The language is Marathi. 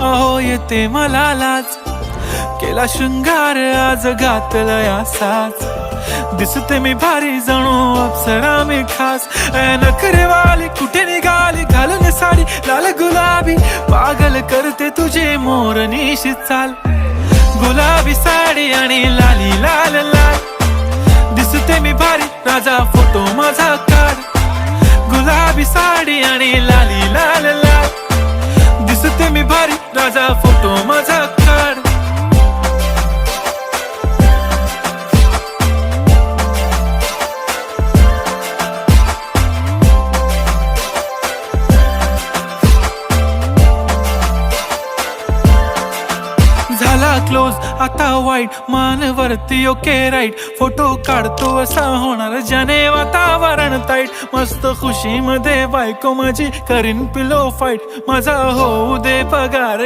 अहो येते मला लाज, केला शृंगार आज घातलाय असाच. दिसते मी भारी जणू अप्सरा मी खास. नखरेवाली कुठे निघाली घालून साडी लाल गुलाबी, पागल करते तुझे मोरनीशी चाल. गुलाबी साडी आणि लाली लाल लाल, दिसते मी भारी राजा फोटो माझा काढ. गुलाबी साडी आणि लाली लाल लाल, दिसते मी भारी राजा फोटो माझा काढ. झाला क्लोज आता वाईट, मानवरती ओके राईट. फोटो काढतो असा होणार ज्याने वातावरण ताईट. मस्त खुशी मध्ये बायको माझी करीन पिलो फाईट. माझा होऊ दे पगार